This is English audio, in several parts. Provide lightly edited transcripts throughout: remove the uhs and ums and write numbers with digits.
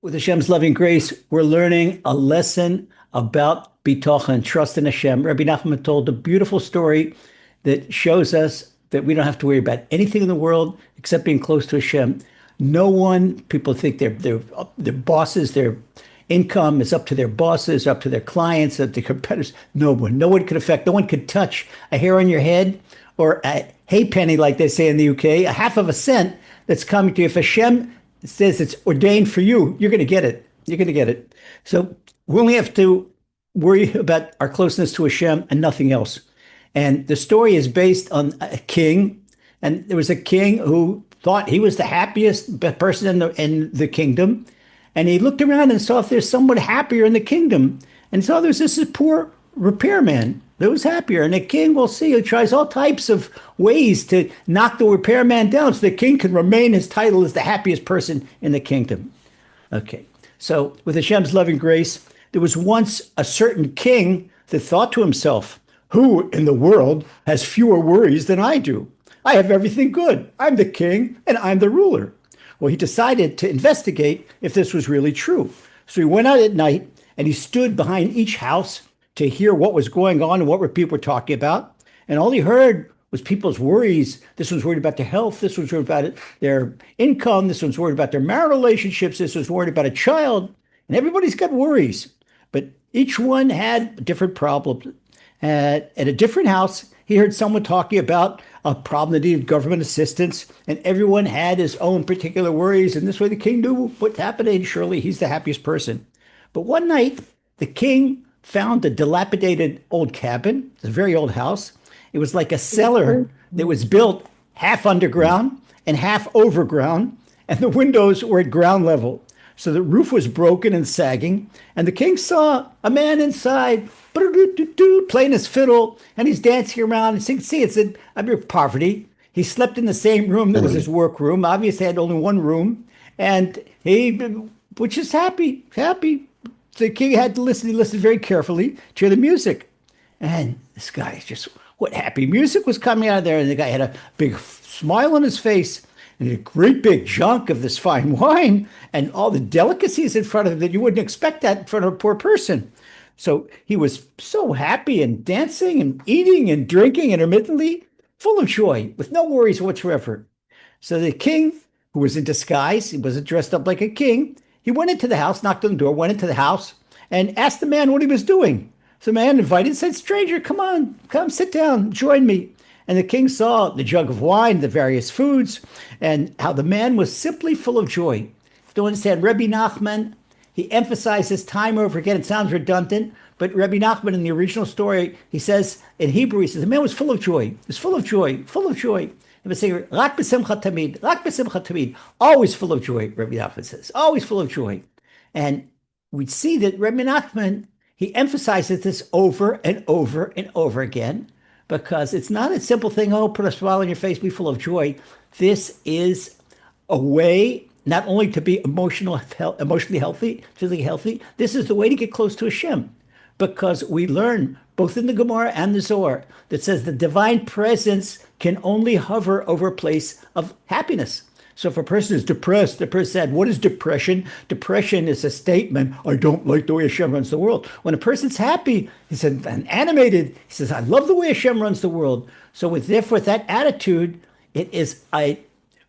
With Hashem's loving grace, we're learning a lesson about Bitachon, trust in Hashem. Rebbe Nachman told a beautiful story that shows us that we don't have to worry about anything in the world except being close to Hashem. No one, people think their bosses, their income is up to their bosses, up to their clients, up to competitors. No one could affect, no one could touch a hair on your head or a halfpenny, like they say in the UK, a half of a cent that's coming to you. If Hashem says it's ordained for you, you're going to get it. You're going to get it. So we only have to worry about our closeness to Hashem and nothing else. And the story is based on a king. And there was a king who thought he was the happiest person in the kingdom. And he looked around and saw if there's someone happier in the kingdom. And saw there's this poor repairman that was happier. And the king, we'll see, he tries all types of ways to knock the repairman down so the king can remain his title as the happiest person in the kingdom. Okay, so with Hashem's loving grace, there was once a certain king that thought to himself, who in the world has fewer worries than I do? I have everything good. I'm the king and I'm the ruler. Well, he decided to investigate if this was really true. So he went out at night and he stood behind each house to hear what was going on and what were people talking about. And all he heard was people's worries. This one's worried about their health. This one's worried about their income. This one's worried about their marital relationships. This one's worried about a child. And everybody's got worries. But each one had different problems. At a different house, he heard someone talking about a problem that needed government assistance. And everyone had his own particular worries. And this way the king knew what's happening. Surely he's the happiest person. But one night, the king found a dilapidated old cabin, a very old house. It was like a cellar that was built half underground and half overground, and the windows were at ground level. So the roof was broken and sagging, and the king saw a man inside playing his fiddle, and he's dancing around. And you can see it's in poverty. He slept in the same room that was his workroom. Obviously, had only one room, and he, which is happy. The king had to listen. He listened very carefully to the music. And this guy just, what happy music was coming out of there. And the guy had a big smile on his face and a great big junk of this fine wine and all the delicacies in front of him that you wouldn't expect that in front of a poor person. So he was so happy and dancing and eating and drinking intermittently, full of joy, with no worries whatsoever. So the king, who was in disguise, he wasn't dressed up like a king, he went into the house, knocked on the door, went into the house, and asked the man what he was doing. So the man invited, said, stranger, come on, come sit down, join me. And the king saw the jug of wine, the various foods, and how the man was simply full of joy. You don't understand, Rebbe Nachman, he emphasizes time over again. It sounds redundant, but Rebbe Nachman in the original story, he says, in Hebrew, he says, the man was full of joy. He was full of joy, full of joy. He was saying, Rak b'simcha tamid, Rak b'simcha tamid. Always full of joy, Rebbe Nachman says, always full of joy. And we see that Rebbe Nachman, he emphasizes this over and over and over again, because it's not a simple thing, oh, put a smile on your face, be full of joy. This is a way not only to be emotionally healthy, physically healthy, this is the way to get close to Hashem. Because we learn, both in the Gemara and the Zohar, that says the divine presence can only hover over a place of happiness. So if a person is depressed, the person said, what is depression? Depression is a statement, I don't like the way Hashem runs the world. When a person's happy, he said, and animated, he says, I love the way Hashem runs the world. So therefore, with that attitude, it is a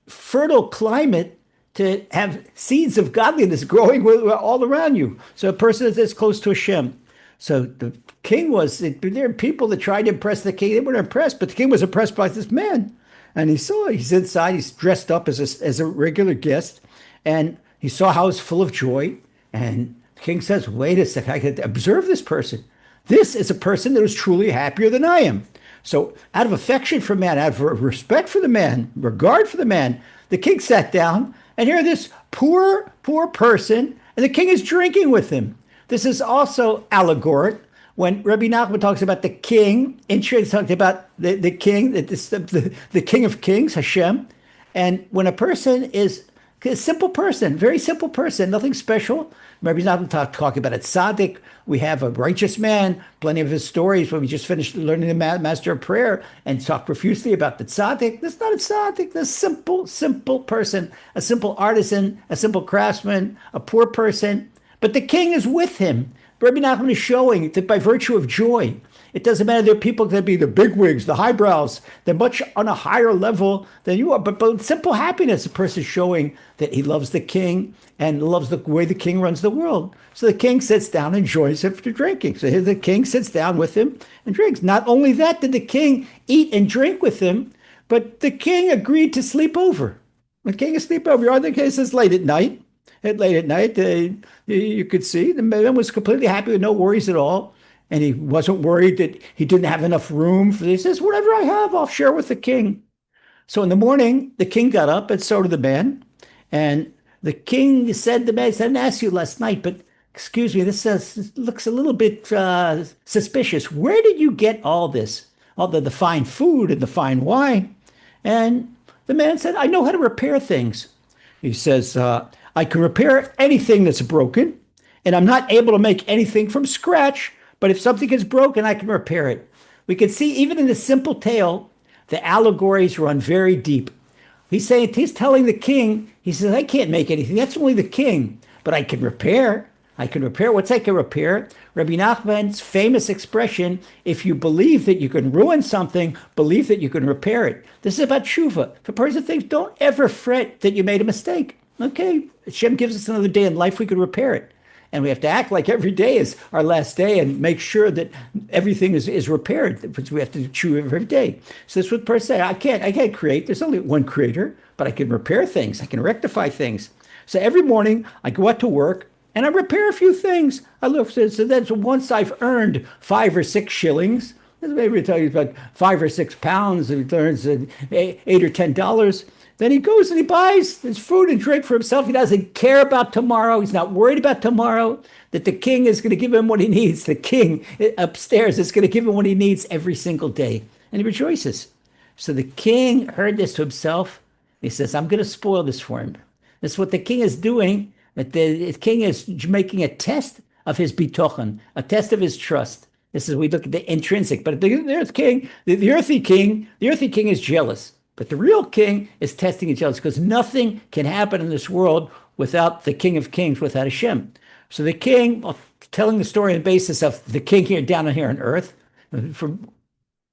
fertile climate to have seeds of godliness growing all around you. So a person is close to Hashem. So the king there are people that tried to impress the king. They weren't impressed, but the king was impressed by this man. And he's inside, he's dressed up as a regular guest. And he saw how he's full of joy. And the king says, wait a second, I can observe this person. This is a person that is truly happier than I am. So out of affection for man, out of respect for the man, regard for the man, the king sat down, and here this poor person, and the king is drinking with him. This is also allegoric. When Rebbe Nachman talks about the king, in Shir, he's talking about the king, the king of kings, Hashem. And when a person is A simple person, very simple person, nothing special. Maybe not talking about a tzaddik. We have a righteous man, plenty of his stories when we just finished learning the Master of Prayer and talk profusely about the tzaddik. That's not a tzaddik. That's a simple, simple person, a simple artisan, a simple craftsman, a poor person. But the king is with him. Rebbe Nachman is showing that by virtue of joy, it doesn't matter. There are people that be the bigwigs, the highbrows. They're much on a higher level than you are. But simple happiness, a person showing that he loves the king and loves the way the king runs the world. So the king sits down and joins him for drinking. So here the king sits down with him and drinks. Not only that did the king eat and drink with him, but the king agreed to sleep over. The king is sleep over. Your other cases late at night. Late at night, you could see the man was completely happy with no worries at all. And he wasn't worried that he didn't have enough room. He says, whatever I have, I'll share with the king. So in the morning, the king got up, and so did the man. And the king said to the man, I didn't ask you last night, but excuse me, this looks a little bit suspicious. Where did you get all this? All the fine food and the fine wine? And the man said, I know how to repair things. He says, I can repair anything that's broken, and I'm not able to make anything from scratch. But if something is broken, I can repair it. We can see even in the simple tale, the allegories run very deep. He's telling the king, he says, I can't make anything. That's only the king. But I can repair. I can repair. What's I can repair? Rebbe Nachman's famous expression, if you believe that you can ruin something, believe that you can repair it. This is about tshuva. If a person thinks, don't ever fret that you made a mistake. Okay, Hashem gives us another day in life, we could repair it. And we have to act like every day is our last day and make sure that everything is repaired, because we have to chew every day. So that's what the person said. I can't create. There's only one creator, but I can repair things. I can rectify things. So every morning I go out to work and I repair a few things. I look, so that's once I've earned 5 or 6 shillings. Maybe tell you about 5 or 6 pounds. He earns $8 or $10. Then he goes and he buys his food and drink for himself. He doesn't care about tomorrow. He's not worried about tomorrow, that the king is going to give him what he needs. The king upstairs is going to give him what he needs every single day. And he rejoices. So the king heard this to himself. He says, I'm going to spoil this for him. That's what the king is doing. That the king is making a test of his bitachon, a test of his trust. This is, we look at the intrinsic. But the earthly king is jealous. But the real king is testing and jealous, because nothing can happen in this world without the King of Kings, without Hashem. So the king, telling the story on the basis of the king here down here on earth,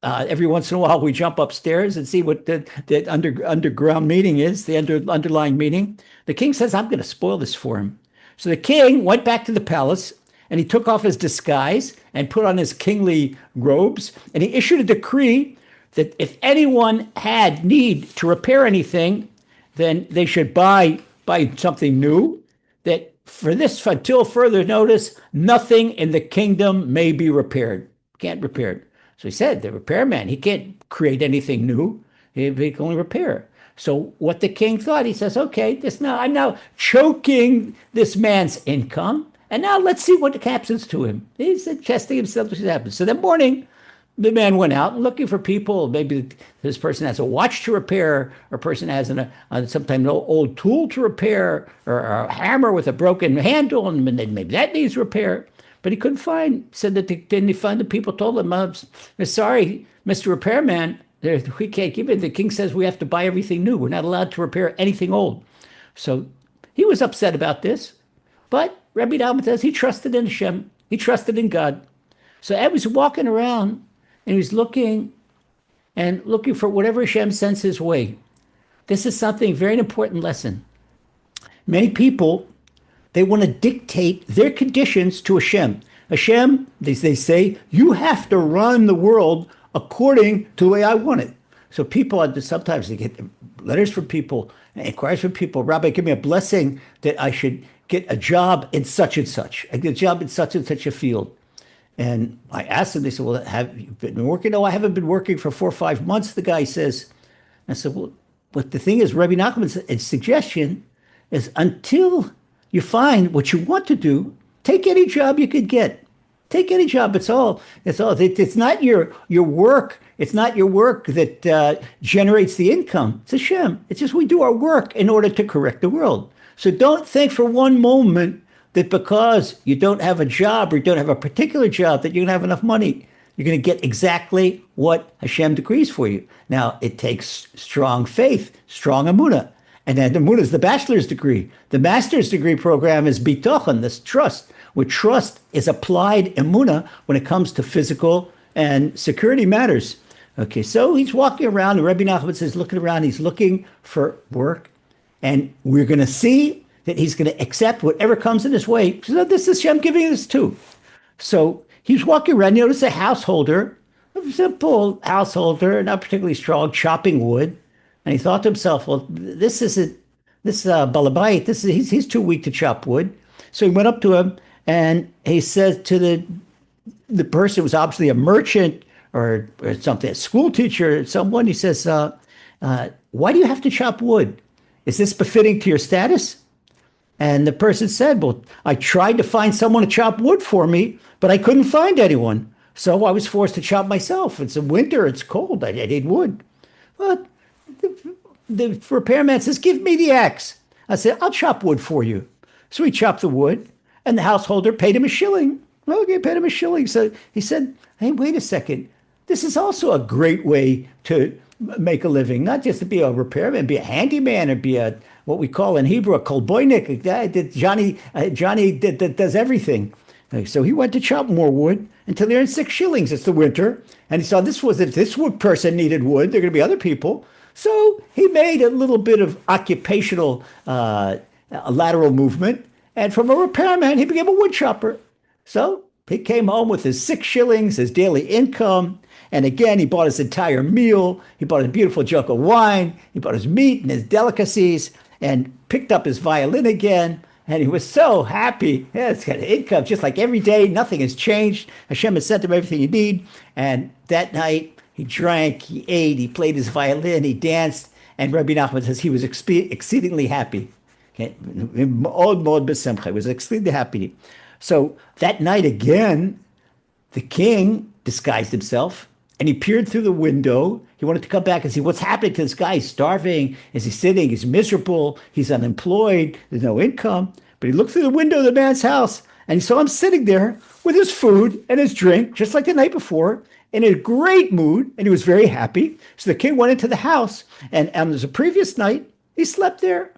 every once in a while we jump upstairs and see what the underground meaning is, the underlying meaning. The king says, I'm going to spoil this for him. So the king went back to the palace, and he took off his disguise and put on his kingly robes, and he issued a decree that if anyone had need to repair anything, then they should buy something new. That for this, until further notice, nothing in the kingdom may be repaired. Can't repair it. So he said, the repairman, he can't create anything new. He can only repair. So what the king thought, he says, okay, I'm now choking this man's income, and now let's see what happens to him. He's testing himself to see what happens. So that morning, the man went out looking for people. Maybe this person has a watch to repair, or a person has sometimes an old tool to repair, or a hammer with a broken handle, and maybe that needs repair. But he couldn't find. Said that didn't he find the people told him, sorry, Mr. Repairman, we can't give it. The king says we have to buy everything new. We're not allowed to repair anything old. So he was upset about this. But Rebbe Nachman says he trusted in Hashem. He trusted in God. So Ed was walking around, and he was looking for whatever Hashem sends his way. This is something, very important lesson. Many people, they want to dictate their conditions to Hashem. Hashem, they say, you have to run the world according to the way I want it. So people, sometimes they get letters from people, inquiries from people, Rabbi, give me a blessing that I should get a job in such and such. I get a job in such and such a field. And I asked them, they said, well, have you been working? No, I haven't been working for 4 or 5 months, the guy says. I said, well, but the thing is, Rebbe Nachman's suggestion is until you find what you want to do, take any job you could get. Take any job. It's not your work. It's not your work that generates the income. It's Hashem. It's just we do our work in order to correct the world. So don't think for one moment that because you don't have a job or you don't have a particular job that you're going to have enough money. You're going to get exactly what Hashem decrees for you. Now, it takes strong faith, strong emunah. And then emunah is the bachelor's degree. The master's degree program is Bitachon, this trust, where trust is applied emunah when it comes to physical and security matters. Okay, so he's walking around, and Rebbe Nachman says, looking around, he's looking for work. And we're going to see that he's going to accept whatever comes in his way. So this is Hashem giving this too. So he's walking around. You notice a householder, a simple householder, not particularly strong, chopping wood. And he thought to himself, well, this balabait, he's too weak to chop wood. So he went up to him and he said to the person who was obviously a merchant or something, a school teacher, someone, he says, why do you have to chop wood? Is this befitting to your status? And the person said, well, I tried to find someone to chop wood for me, but I couldn't find anyone. So I was forced to chop myself. It's winter, it's cold, I need wood. But the repairman says, give me the axe. I said, I'll chop wood for you. So he chopped the wood, and the householder paid him a shilling. Okay, paid him a shilling. So he said, hey, wait a second. This is also a great way to make a living, not just to be a repairman, be a handyman, or be what we call in Hebrew a kolboinik. Johnny does everything. So he went to chop more wood until he earned 6 shillings. It's the winter, and he saw if this wood person needed wood, there are going to be other people. So he made a little bit of occupational lateral movement, and from a repairman, he became a wood chopper. So he came home with his 6 shillings, his daily income. And again, he bought his entire meal. He bought a beautiful jug of wine. He bought his meat and his delicacies and picked up his violin again. And he was so happy. Yeah, it's got income just like every day. Nothing has changed. Hashem has sent him everything he needs. And that night, he drank, he ate, he played his violin, he danced. And Rebbe Nachman says he was exceedingly happy. Okay? He was exceedingly happy. So that night again, the king disguised himself and he peered through the window. He wanted to come back and see what's happening to this guy. He's starving. Is he sitting? He's miserable. He's unemployed. There's no income. But he looked through the window of the man's house and he saw him sitting there with his food and his drink, just like the night before, in a great mood. And he was very happy. So the king went into the house, and as the previous night, he slept there.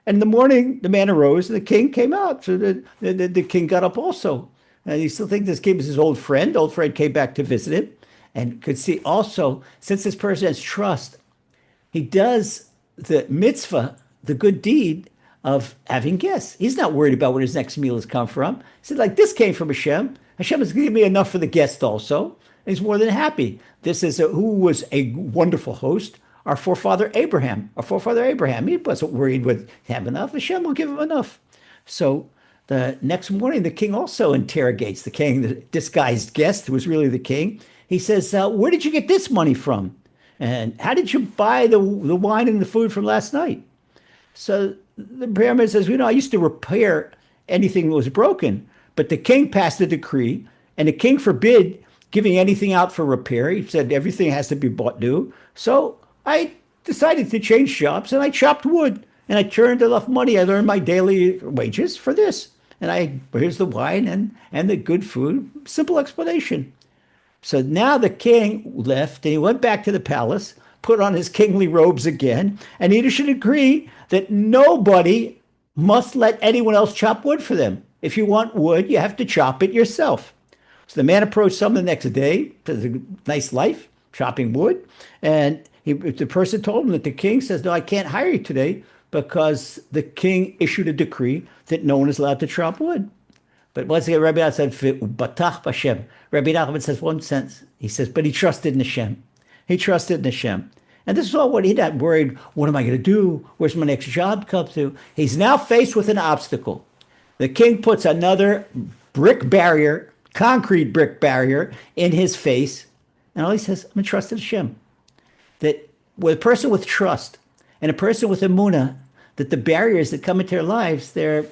And in the morning, the man arose and the king came out. So the king got up also. And you still think this king was his old friend. The old friend came back to visit him and could see also, since this person has trust, he does the mitzvah, the good deed of having guests. He's not worried about where his next meal has come from. He said, like, this came from Hashem. Hashem has given me enough for the guest also. And he's more than happy. This is who was a wonderful host. Our forefather Abraham. He wasn't worried with having enough. Hashem will give him enough. So the next morning, the king also interrogates the king, the disguised guest who was really the king. He says, where did you get this money from? And how did you buy the wine and the food from last night? So the repairman says, I used to repair anything that was broken. But the king passed a decree, and the king forbid giving anything out for repair. He said everything has to be bought new. So I decided to change jobs, and I chopped wood. And I turned enough money. I earned my daily wages for this. And here's the wine and the good food. Simple explanation. So now the king left and he went back to the palace, put on his kingly robes again, and he should agree that nobody must let anyone else chop wood for them. If you want wood, you have to chop it yourself. So the man approached someone the next day, has a nice life, chopping wood. And the person told him that the king says, no, I can't hire you today, because the king issued a decree that no one is allowed to chop wood. But once again, Rebbe Nachman said, Batach Hashem. Rebbe Nachman says one sentence. He says, but he trusted in Hashem. He trusted in Hashem. And this is all what he's not worried, what am I going to do? Where's my next job come to? He's now faced with an obstacle. The king puts another brick barrier, concrete brick barrier, in his face. And all he says, I'm going to trust in Hashem. That with a person with trust and a person with emunah, that the barriers that come into their lives, they're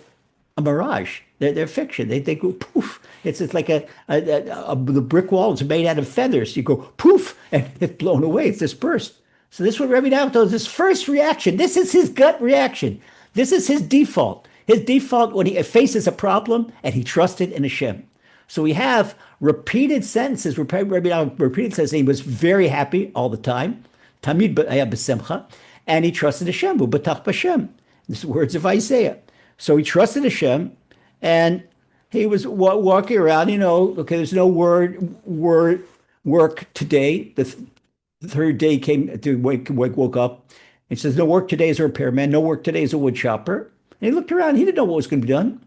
a mirage. They're fiction. They go poof. It's like the brick wall is made out of feathers. You go poof, and it's blown away. It's dispersed. So this is what Rebbe Nachman does. His first reaction. This is his gut reaction. This is his default. His default when he faces a problem and he trusted in Hashem. So we have repeated sentences. Rebbe Nachman repeated says he was very happy all the time. Tamid b'simcha, and he trusted Hashem. Bitach b'Hashem. This is words of Isaiah. So he trusted Hashem, and he was walking around. Okay, there's no work today. The third day came to woke up. He says, no work today as a repairman. No work today as a wood chopper. And he looked around. He didn't know what was going to be done,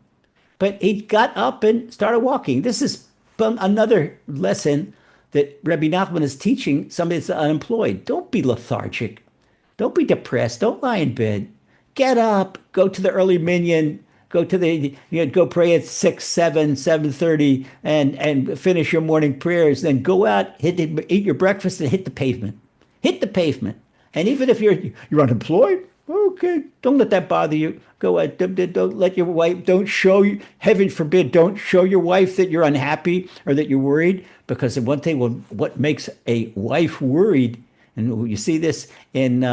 but he got up and started walking. This is another lesson that Rebbe Nachman is teaching somebody that's unemployed. Don't be lethargic. Don't be depressed. Don't lie in bed. Get up, go to the early minyan, go pray at 6, 7, 7:30 and finish your morning prayers. Then go out, eat your breakfast and hit the pavement. Hit the pavement. And even if you're unemployed, okay, don't let that bother you. Go out, don't let your wife, heaven forbid, don't show your wife that you're unhappy or that you're worried, because one thing, what makes a wife worried, and you see this in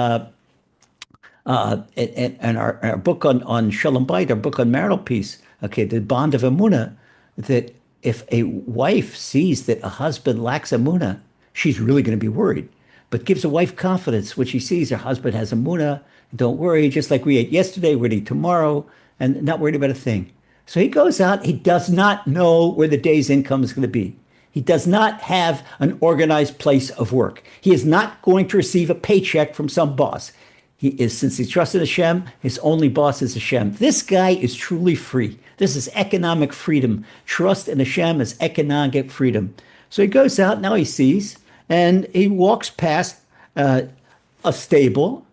and our book on Shalom Bayit, our book on marital peace, okay, the bond of Emunah, that if a wife sees that a husband lacks Emunah, she's really going to be worried. But gives a wife confidence when she sees her husband has Emunah. Don't worry, just like we ate yesterday, we're eating tomorrow, and not worried about a thing. So he goes out, he does not know where the day's income is going to be. He does not have an organized place of work. He is not going to receive a paycheck from some boss. Since he trusted Hashem, his only boss is Hashem. This guy is truly free. This is economic freedom. Trust in Hashem is economic freedom. So he goes out, now he sees, and he walks past a stable,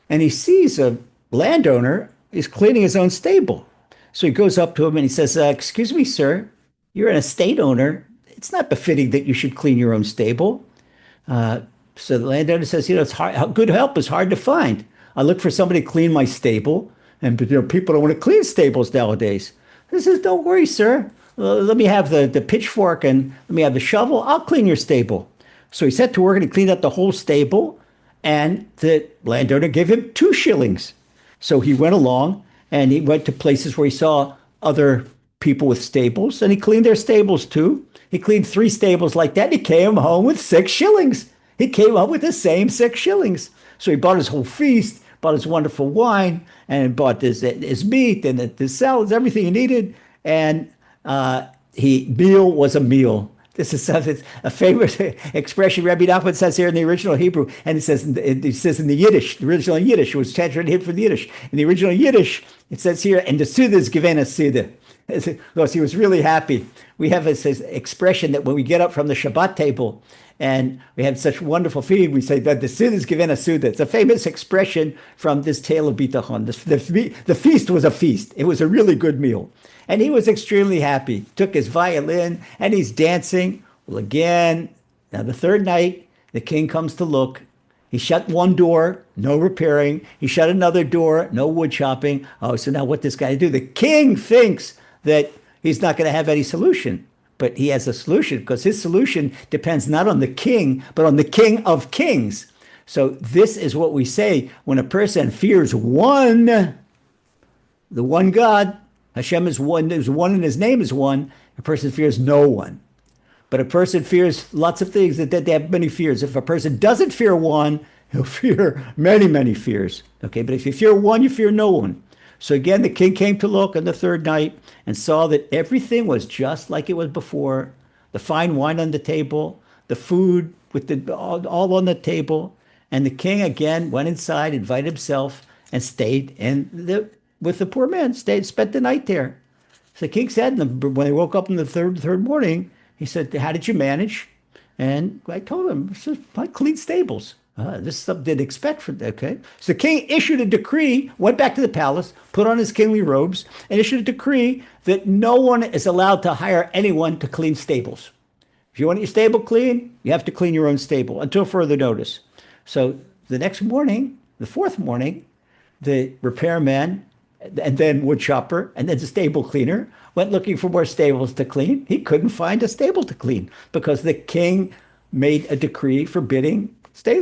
and he sees a landowner is cleaning his own stable. So he goes up to him and he says, excuse me, sir, you're an estate owner. It's not befitting that you should clean your own stable. So the landowner says, it's hard, good help is hard to find. I look for somebody to clean my stable, and people don't want to clean stables nowadays. He says, don't worry, sir. Let me have the pitchfork and let me have the shovel. I'll clean your stable. So he set to work and he cleaned up the whole stable, and the landowner gave him 2 shillings. So he went along and he went to places where he saw other people with stables, and he cleaned their stables too. He cleaned 3 stables like that. And he came home with 6 shillings. He came up with the same 6 shillings. So he bought his whole feast, bought his wonderful wine, and bought his meat and his salads, everything he needed. And meal was a meal. This is a famous expression Rebbe Nachman says here in the original Hebrew, and it says in the Yiddish, the original Yiddish, it was translated here from the Yiddish. In the original Yiddish, it says here, and the Suda is given a Suda. Because he was really happy. We have this expression that when we get up from the Shabbat table and we have such wonderful feed, we say that the Suda is given a Suda. It's a famous expression from this tale of Bitachon. The feast was a feast. It was a really good meal. And he was extremely happy. Took his violin and he's dancing. Well, again, now the third night, the king comes to look. He shut one door, no repairing. He shut another door, no wood chopping. Oh, so now what this guy do? The king thinks that he's not going to have any solution, but he has a solution, because his solution depends not on the king, but on the King of Kings. So this is what we say when a person fears the one God. Hashem is one. There's one, and his name is one. A person fears no one. But a person fears lots of things, that they have many fears. If a person doesn't fear one, he'll fear many, many fears. Okay, but if you fear one, you fear no one. So again, the king came to look on the third night and saw that everything was just like it was before. The fine wine on the table, the food with all on the table. And the king again went inside, invited himself, and stayed with the poor man, spent the night there. So the king said, when they woke up in the third morning, he said, how did you manage? And I told him, I cleaned stables. This is something I didn't expect from that, okay? So the king issued a decree, went back to the palace, put on his kingly robes, and issued a decree that no one is allowed to hire anyone to clean stables. If you want your stable clean, you have to clean your own stable until further notice. So the next morning, the 4th morning, the repairman and then wood chopper, and then the stable cleaner, went looking for more stables to clean. He couldn't find a stable to clean because the king made a decree forbidding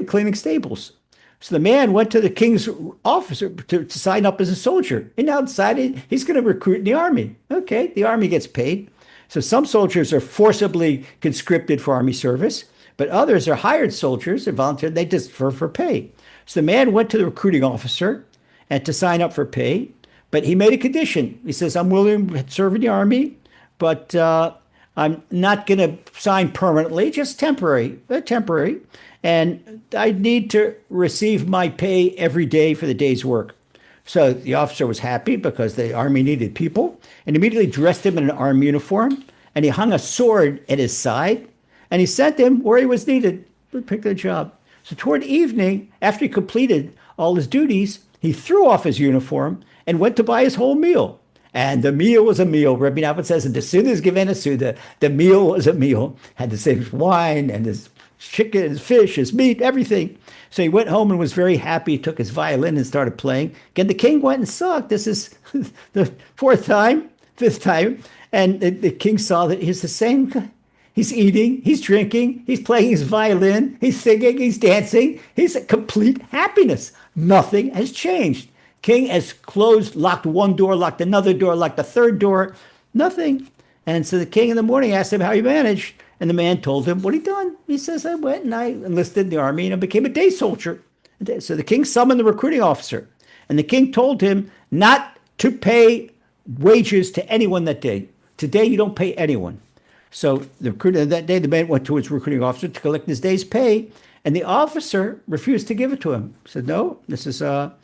cleaning stables. So the man went to the king's officer to sign up as a soldier. And now decided he's going to recruit in the army. Okay, the army gets paid. So some soldiers are forcibly conscripted for army service, but others are hired soldiers and volunteer. They just for pay. So the man went to the recruiting officer and to sign up for pay, but he made a condition. He says, I'm willing to serve in the army, but I'm not going to sign permanently, just temporary. And I need to receive my pay every day for the day's work. So the officer was happy because the army needed people and immediately dressed him in an army uniform. And he hung a sword at his side and he sent him where he was needed to pick the job. So toward evening, after he completed all his duties, he threw off his uniform and went to buy his whole meal. And the meal was a meal. Rebbe Nachman says, and the Suda is given a Suda. The meal was a meal. Had the same wine and his chicken, his fish, his meat, everything. So he went home and was very happy. He took his violin and started playing. Again, the king went and saw it. This is the fifth time. And the king saw that he's the same guy. He's eating, he's drinking, he's playing his violin, he's singing, he's dancing. He's a complete happiness. Nothing has changed. King has closed, locked one door, locked another door, locked the third door. Nothing. And so the king in the morning asked him how he managed. And the man told him what he'd done. He says, I went and I enlisted in the army and I became a day soldier. So the king summoned the recruiting officer. And the king told him not to pay wages to anyone that day. Today, you don't pay anyone. So the recruiter that day, the man went to his recruiting officer to collect his day's pay. And the officer refused to give it to him. He said, no, this is, but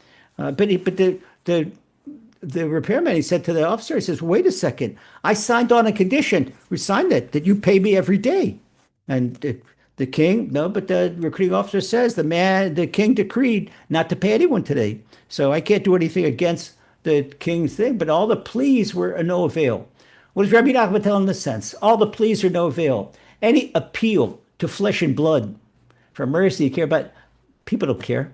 the repairman, he said to the officer, he says, wait a second, I signed on a condition. We signed it, that you pay me every day. And the king, no, but the recruiting officer says the king decreed not to pay anyone today. So I can't do anything against the king's thing, but all the pleas were of no avail. What does Rebbe Nachman tell in this sense? All the pleas are no avail. Any appeal to flesh and blood for mercy, you care about, people don't care.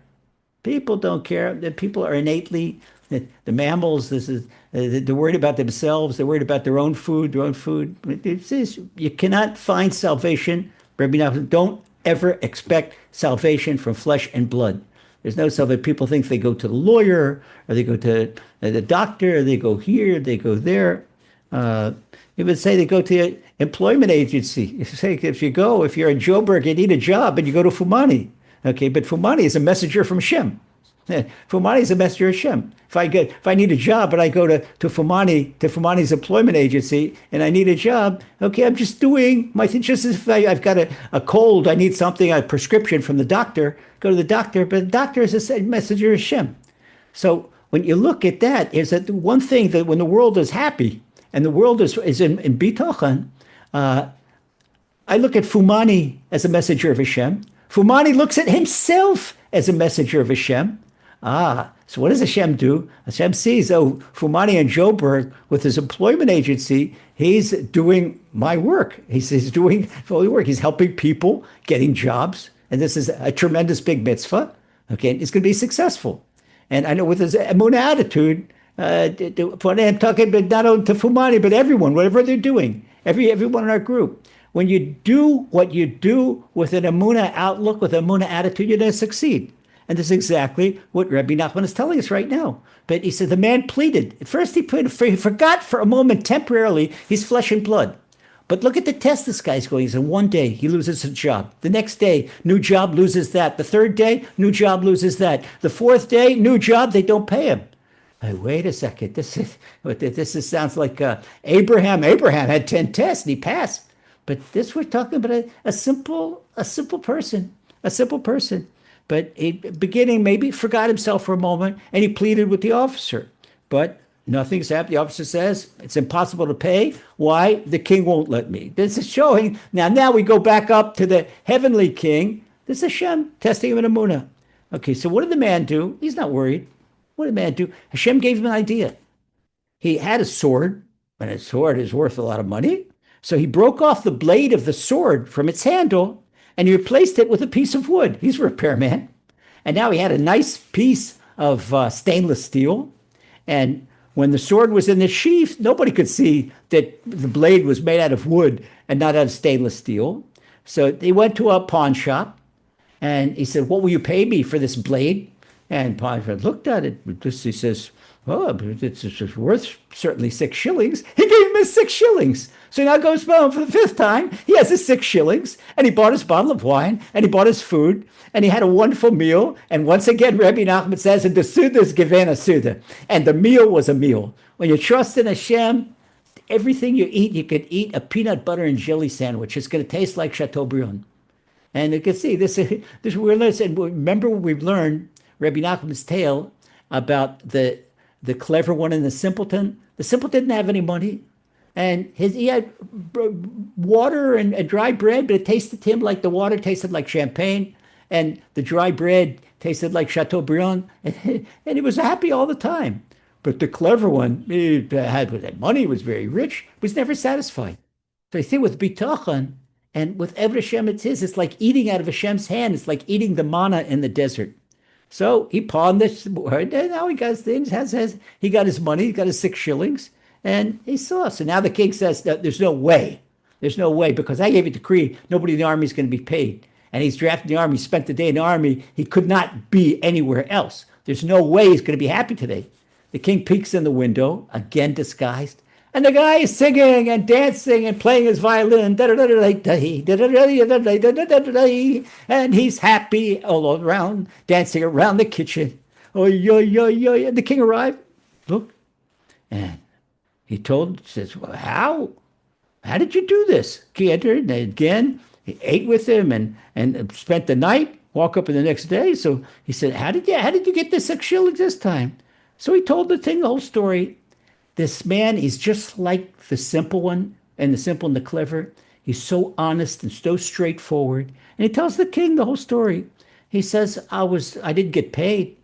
People don't care. The people are innately, the mammals, they're worried about themselves. They're worried about their own food. You cannot find salvation. Rebbe Nachman, don't ever expect salvation from flesh and blood. There's no salvation. People think they go to the lawyer, or they go to the doctor, or they go here, they go there. You would say they go to the employment agency. You say if you're in Joburg, you need a job, and you go to Fumani. Okay, but Fumani is a messenger from Hashem. Fumani is a messenger of Hashem. If I need a job, but I go to Fumani's employment agency, and I need a job, okay, I'm just doing my thing. Just as if I've got a cold, I need something, a prescription from the doctor, go to the doctor, but the doctor is a messenger of Hashem. So when you look at that, is that one thing that when the world is happy, and the world is in Bitachon, I look at Fumani as a messenger of Hashem. Fumani looks at himself as a messenger of Hashem. So what does Hashem do? Hashem sees, Fumani and Joburg, with his employment agency, he's doing my work. He's doing holy work. He's helping people getting jobs. And this is a tremendous big mitzvah. Okay, it's going to be successful. And I know with his emunah attitude, I'm talking about not only to Fumani, but everyone, whatever they're doing, everyone in our group. When you do what you do with an emunah outlook, with an emunah attitude, you're going to succeed. And this is exactly what Rebbe Nachman is telling us right now. But he said the man pleaded. At first he forgot for a moment temporarily his flesh and blood. But look at the test this guy's going. He said one day he loses his job. The next day, new job, loses that. The third day, new job, loses that. The fourth day, new job, they don't pay him. Hey, wait a second. This sounds like Abraham. Abraham had 10 tests and he passed. But this we're talking about a simple person. But he beginning maybe forgot himself for a moment and he pleaded with the officer. But nothing's happened. The officer says it's impossible to pay. Why? The king won't let me. This is showing. Now we go back up to the heavenly king. This is Hashem testing him in emunah. Okay, so what did the man do? He's not worried. What did the man do? Hashem gave him an idea. He had a sword, and a sword is worth a lot of money. So he broke off the blade of the sword from its handle, and he replaced it with a piece of wood. He's a repairman. And now he had a nice piece of stainless steel. And when the sword was in the sheath, nobody could see that the blade was made out of wood and not out of stainless steel. So he went to a pawn shop and he said, "What will you pay me for this blade?" And Potiphar looked at it. He says, "Oh, it's worth certainly 6 shillings." He gave him his 6 shillings. So now goes home for the fifth time. He has his 6 shillings, and he bought his bottle of wine, and he bought his food, and he had a wonderful meal. And once again, Rebbe Nachman says, "And the Suda is given a Suda." And the meal was a meal. When you trust in Hashem, everything you eat, you could eat a peanut butter and jelly sandwich. It's going to taste like Chateaubriand. And you can see this we're listening. Remember when we've learned Rebbe Nachman's tale about the clever one and the simpleton. The simpleton didn't have any money, and he had water and dry bread, but it tasted to him like the water tasted like champagne, and the dry bread tasted like Chateaubriand, and he was happy all the time. But the clever one, he had money, was very rich, was never satisfied. So I think with Bitachon and with Eved Hashem, it's like eating out of Hashem's hand. It's like eating the manna in the desert. So he pawned this word, and now he got his things, he got his money, he got his 6 shillings, and he saw. So now the king says that there's no way. There's no way, because I gave a decree, nobody in the army is going to be paid. And he's drafted in the army, spent the day in the army, he could not be anywhere else. There's no way he's going to be happy today. The king peeks in the window, again disguised, and the guy is singing and dancing and playing his violin, and he's happy all around, dancing around the kitchen. Oh, and the king arrived. Look, and he says, "Well, how? How did you do this?" He entered, and again, he ate with him and spent the night. Woke up in the next day. So he said, "How did you get the 6 shillings this time?" So he told the whole story. This man is just like the simple one and the clever. He's so honest and so straightforward. And he tells the king the whole story. He says, I didn't get paid,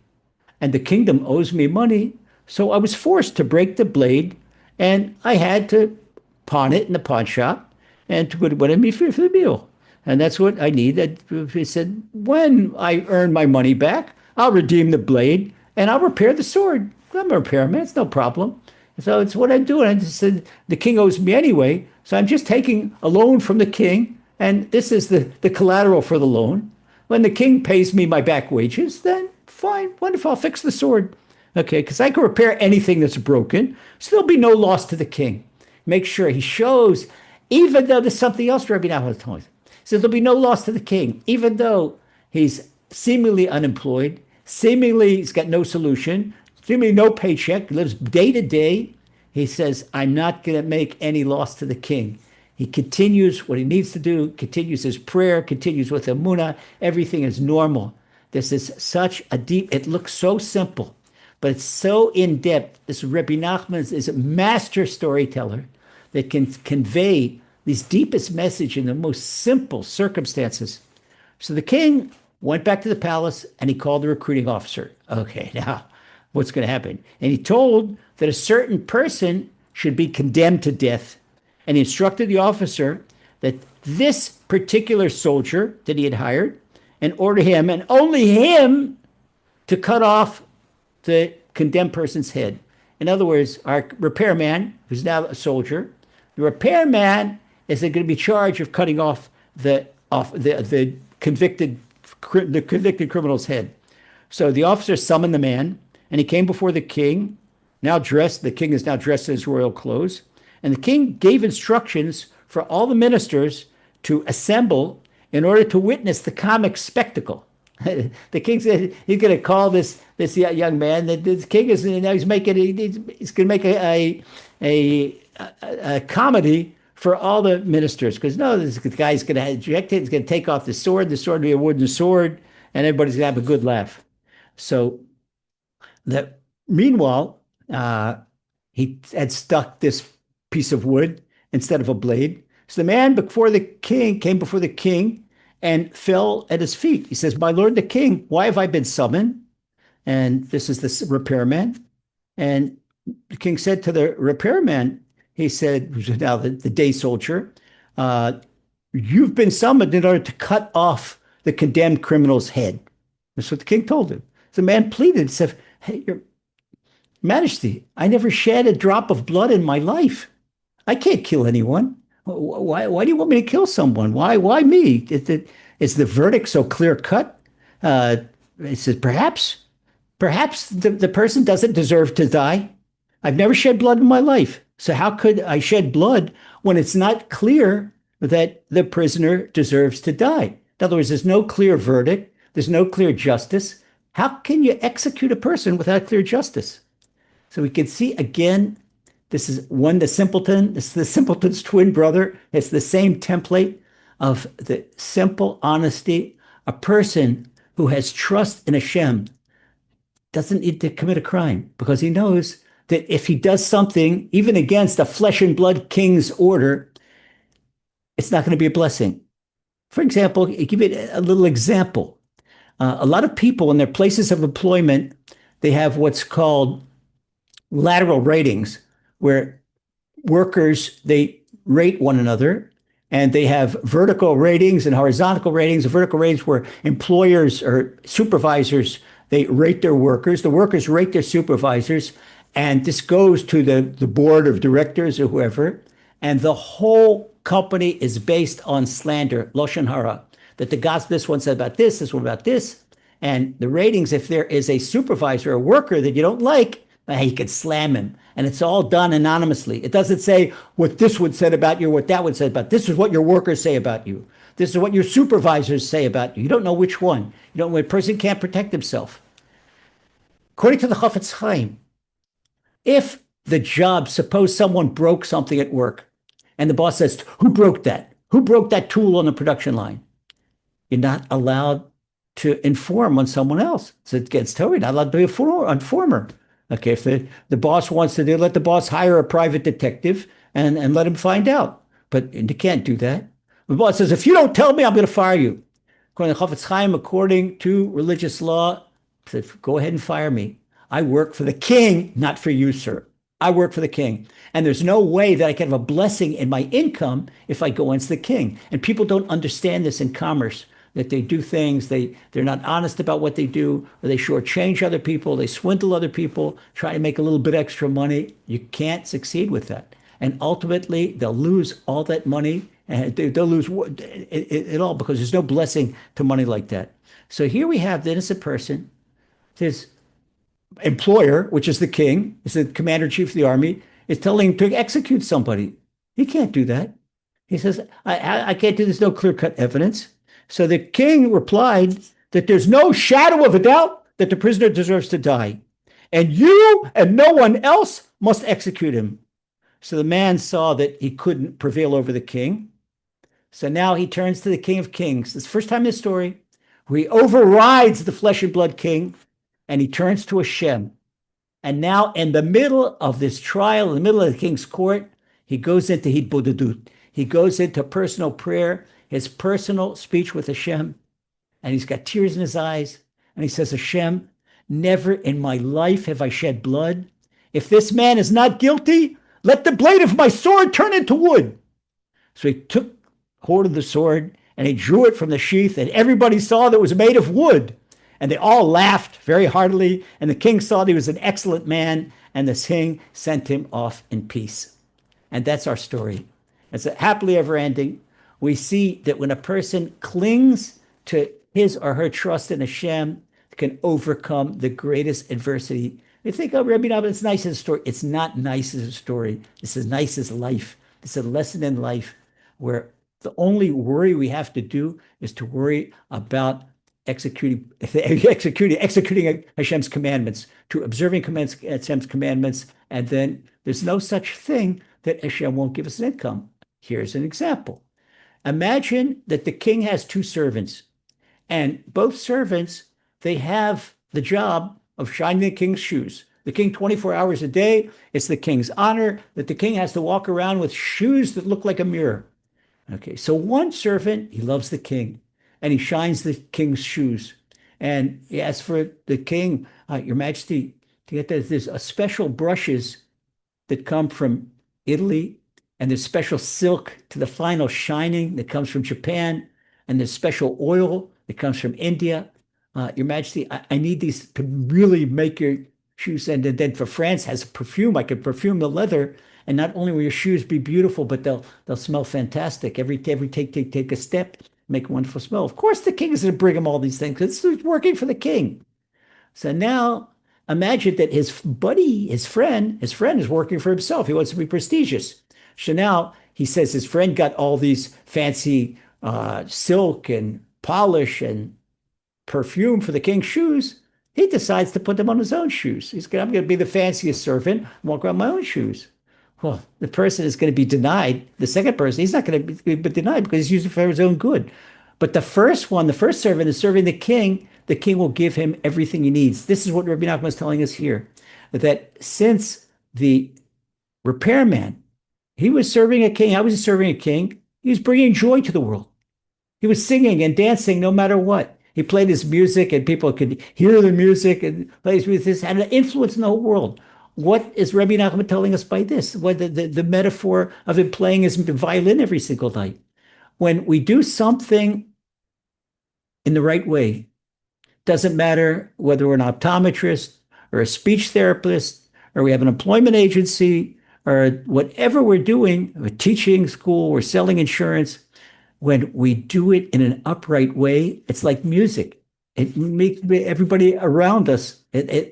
and the kingdom owes me money. So I was forced to break the blade, and I had to pawn it in the pawn shop and to put it me for the meal. And that's what I need. He said, when I earn my money back, I'll redeem the blade and I'll repair the sword. I'm a repairman. It's no problem. So it's what I'm doing. I just said, the king owes me anyway. So I'm just taking a loan from the king. And this is the collateral for the loan. When the king pays me my back wages, then fine, wonderful, I'll fix the sword. Okay, because I can repair anything that's broken. So there'll be no loss to the king. Make sure he shows, even though there's something else Rebbe Nachman told us. So there'll be no loss to the king, even though he's seemingly unemployed, seemingly he's got no solution, seemingly no paycheck, lives day to day. He says, I'm not going to make any loss to the king. He continues what he needs to do, continues his prayer, continues with Emunah. Everything is normal. This is such a deep, it looks so simple, but it's so in-depth. This Rebbe Nachman is a master storyteller that can convey these deepest message in the most simple circumstances. So the king went back to the palace and he called the recruiting officer. Okay, now what's going to happen? And he told that a certain person should be condemned to death. And he instructed the officer that this particular soldier that he had hired and order him and only him to cut off the condemned person's head. In other words, our repairman, who's now a soldier, the repairman is going to be charged of cutting off the convicted criminal's head. So the officer summoned the man, and he came before the king, now dressed. The king is now dressed in his royal clothes. And the king gave instructions for all the ministers to assemble in order to witness the comic spectacle. The king said he's going to call this young man. The king is now he's going to make a comedy for all the ministers, because no, this guy's going to eject it. He's going to take off the sword. The sword will be a wooden sword, and everybody's going to have a good laugh. So meanwhile, he had stuck this piece of wood instead of a blade. So the man came before the king and fell at his feet. He says, "My lord the king, why have I been summoned?" And this is the repairman. And the king said to the repairman, he said, who's now the day soldier, you've been summoned in order to cut off the condemned criminal's head. That's what the king told him. So the man pleaded, said, "Hey, Majesty, I never shed a drop of blood in my life. I can't kill anyone. Why do you want me to kill someone? Why me? Is the verdict so clear cut? It says, perhaps the person doesn't deserve to die. I've never shed blood in my life. So how could I shed blood when it's not clear that the prisoner deserves to die? In other words, there's no clear verdict. There's no clear justice. How can you execute a person without clear justice? So we can see again, this is the simpleton. This is the simpleton's twin brother. It's the same template of the simple honesty. A person who has trust in Hashem doesn't need to commit a crime because he knows that if he does something, even against a flesh and blood king's order, it's not going to be a blessing. For example, I'll give you a little example. A lot of people in their places of employment, they have what's called lateral ratings, where workers, they rate one another, and they have vertical ratings and horizontal ratings. The vertical ratings where employers or supervisors, they rate their workers. The workers rate their supervisors, and this goes to the board of directors or whoever, and the whole company is based on slander, Lashon Hara, that the gospel, this one said about this one about this, and the ratings, if there is a supervisor or worker that you don't like, you could slam him. And it's all done anonymously. It doesn't say what this one said about you, what that one said about. This is what your workers say about you. This is what your supervisors say about you. You don't know which one. You don't know. A person can't protect himself. According to the Chafetz Chaim, if the job, suppose someone broke something at work, and the boss says, who broke that? Who broke that tool on the production line? You're not allowed to inform on someone else. So it gets Torah. You're not allowed to be a informer. Okay, if the boss wants to do, let the boss hire a private detective and let him find out. But you can't do that. The boss says, if you don't tell me, I'm going to fire you. According to Chafetz Chaim, according to religious law, said, go ahead and fire me. I work for the king, not for you, sir. I work for the king. And there's no way that I can have a blessing in my income if I go against the king. And people don't understand this in commerce, that they do things, they're not honest about what they do, or they shortchange other people, they swindle other people, try to make a little bit extra money. You can't succeed with that. And ultimately, they'll lose all that money, and they'll lose it all because there's no blessing to money like that. So here we have the innocent person, his employer, which is the king, is the commander-in-chief of the army, is telling him to execute somebody. He can't do that. He says, I can't do this, no clear-cut evidence. So the king replied that there's no shadow of a doubt that the prisoner deserves to die, and you and no one else must execute him. So the man saw that he couldn't prevail over the king. So now he turns to the King of Kings. It's the first time in the story where he overrides the flesh and blood king, and he turns to Hashem. And now in the middle of this trial, in the middle of the king's court, he goes into hitbodedut. He goes into personal prayer, his personal speech with Hashem, and he's got tears in his eyes, and he says, Hashem, never in my life have I shed blood. If this man is not guilty, let the blade of my sword turn into wood. So he took hold of the sword, and he drew it from the sheath, and everybody saw that it was made of wood. And they all laughed very heartily, and the king saw that he was an excellent man, and the king sent him off in peace. And that's our story. It's a happily ever ending. We see that when a person clings to his or her trust in Hashem, it can overcome the greatest adversity. You think, oh, Rebbe Nachman, it's nice as a story. It's not nice as a story. It's as nice as life. It's a lesson in life where the only worry we have to do is to worry about executing Hashem's commandments, to observing Hashem's commandments, and then there's no such thing that Hashem won't give us an income. Here's an example. Imagine that the king has two servants, and both servants, they have the job of shining the king's shoes. The king 24 hours a day, it's the king's honor that the king has to walk around with shoes that look like a mirror. Okay, so one servant, he loves the king, and he shines the king's shoes. And he asks for the king, Your Majesty, to get this, there's a special brushes that come from Italy, and there's special silk to the final shining that comes from Japan, and there's special oil that comes from India. Your Majesty, I need these to really make your shoes. And then for France has perfume. I could perfume the leather, and not only will your shoes be beautiful, but they'll smell fantastic. Every take a step, make a wonderful smell. Of course, the king is going to bring him all these things because it's working for the king. So now imagine that his buddy, his friend is working for himself. He wants to be prestigious. So now he says his friend got all these fancy silk and polish and perfume for the king's shoes. He decides to put them on his own shoes. I'm going to be the fanciest servant, walk around my own shoes. Well, the person is going to be denied. The second person, he's not going to be denied because he's using it for his own good. But the first one, the first servant is serving the king. The king will give him everything he needs. This is what Rebbe Nachman is telling us here, that since the repairman, he was serving a king, I was serving a king, he was bringing joy to the world. He was singing and dancing no matter what. He played his music and people could hear the music and plays with this, had an influence in the whole world. What is Rebbe Nachman telling us by this? What the metaphor of him playing his violin every single night. When we do something in the right way, doesn't matter whether we're an optometrist or a speech therapist, or we have an employment agency, or whatever we're doing, we're teaching school, we're selling insurance. When we do it in an upright way, it's like music. It makes everybody around us, they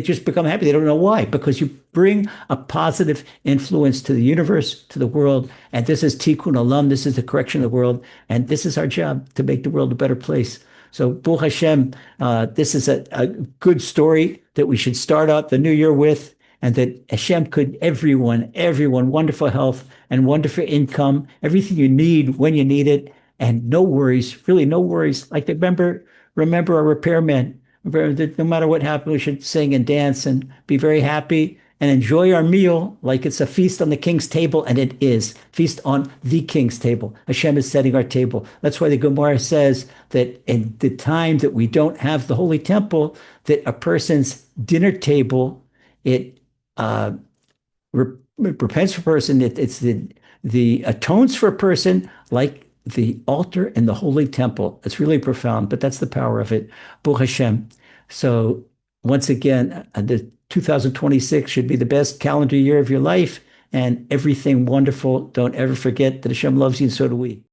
just become happy. They don't know why, because you bring a positive influence to the universe, to the world. And this is Tikkun Olam. This is the correction of the world. And this is our job, to make the world a better place. So, Baruch Hashem, this is a good story that we should start out the new year with, and that Hashem could, everyone, wonderful health and wonderful income, everything you need when you need it, and no worries, really no worries. Like remember our repairman. Remember that no matter what happened, we should sing and dance and be very happy and enjoy our meal like it's a feast on the king's table, and it is. Feast on the king's table. Hashem is setting our table. That's why the Gemara says that in the time that we don't have the holy temple, that a person's dinner table, it repents for a person, it's the atones for a person like the altar in the holy temple. It's really profound, but that's the power of it. Baruch Hashem. So once again, the 2026 should be the best calendar year of your life, and everything wonderful. Don't ever forget that Hashem loves you, and so do we.